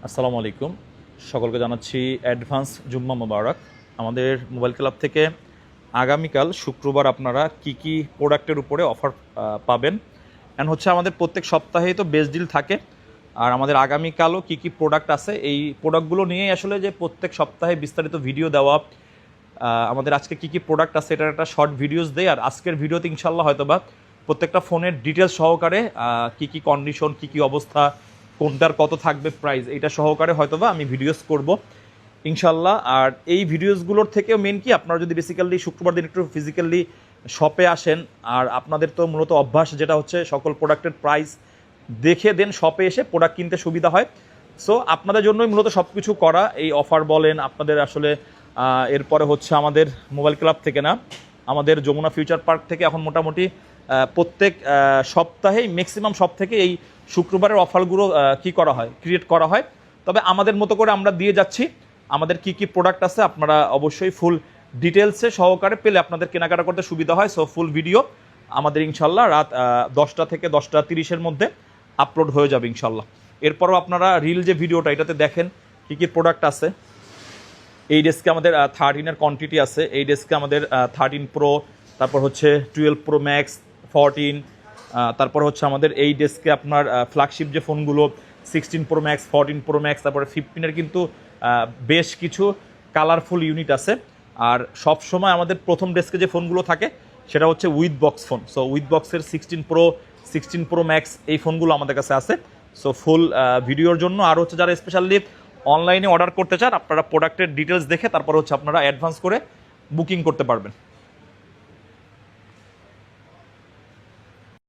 আসসালামু আলাইকুম, সকলকে জানাচ্ছি অ্যাডভান্স জুম্মা মোবারক। আমাদের মোবাইল ক্লাব থেকে আগামীকাল শুক্রবার আপনারা কি কি প্রোডাক্টের উপরে অফার পাবেন, অ্যান্ড হচ্ছে আমাদের প্রত্যেক সপ্তাহেই তো বেস্ট ডিল থাকে। আর আমাদের আগামীকালও কি কি প্রোডাক্ট আছে, এই প্রোডাক্টগুলো নিয়েই আসলে যে প্রত্যেক সপ্তাহে বিস্তারিত ভিডিও দেওয়া। আমাদের আজকে কি কি প্রোডাক্ট আছে এটার একটা শর্ট ভিডিওস দেয়, আর আজকের ভিডিওতে ইনশাল্লাহ হয়তোবা প্রত্যেকটা ফোনের ডিটেলস সহকারে কি কি কন্ডিশন, কি কি অবস্থা, কোনটার কত থাকবে প্রাইস, এটা সহকারে হয়তোবা আমি ভিডিওস করব ইনশাল্লাহ। আর এই ভিডিওসগুলোর থেকেও মেন কি, আপনারা যদি বেসিক্যালি শুক্রবার দিন একটু ফিজিক্যালি শপে আসেন, আর আপনাদের তো মূলত অভ্যাস যেটা হচ্ছে সকল প্রোডাক্টের প্রাইস দেখে দেন শপে এসে প্রোডাক্ট কিনতে সুবিধা হয়। সো আপনাদের জন্যই মূলত সব কিছু করা, এই অফার বলেন আপনাদের আসলে। এরপরে হচ্ছে আমাদের মোবাইল ক্লাব থেকে না, আমাদের যমুনা ফিউচার পার্ক থেকে এখন মোটামুটি প্রত্যেক সপ্তাহেই ম্যাক্সিমাম সব থেকে এই শুক্রবারের অফারগুলো কি করা হয়, ক্রিয়েট করা হয়। তবে আমাদের মতো করে আমরা দিয়ে যাচ্ছি। আমাদের কি কি প্রোডাক্ট আছে আপনারা অবশ্যই ফুল ডিটেলসে সহকারে পেলে আপনাদের কেনাকাটা করতে সুবিধা হয়। সো ফুল ভিডিও আমাদের ইনশাল্লাহ রাত 10টা থেকে 10টা 30-এর মধ্যে আপলোড হয়ে যাবে ইনশাল্লাহ। এরপরও আপনারা রিল যে ভিডিওটা এটাতে দেখেন কী কী প্রোডাক্ট আছে। এই ডেস্কে আমাদের 13-এর কোয়ান্টিটি আছে, এই ডেস্কে আমাদের 13 প্রো, তারপর হচ্ছে 12 প্রো ম্যাক্স, 14, তারপর হচ্ছে আমাদের এই ডেস্কে আপনার ফ্ল্যাগশিপ যে ফোনগুলো 16 প্রো ম্যাক্স, 14 প্রো ম্যাক্স, তারপরে 15-এর কিন্তু বেশ কিছু কালারফুল ইউনিট আছে। আর সব সময় আমাদের প্রথম ডেস্কে যে ফোনগুলো থাকে সেটা হচ্ছে with box phone. So with বক্সের 16 প্রো, 16 প্রো ম্যাক্স এই ফোনগুলো আমাদের কাছে আছে। সো ফুল ভিডিওর জন্য আর হচ্ছে যারা স্পেশালি অনলাইনে অর্ডার করতে চান, আপনারা প্রোডাক্টের ডিটেলস দেখে তারপর হচ্ছে আপনারা অ্যাডভান্স করে বুকিং করতে পারবেন।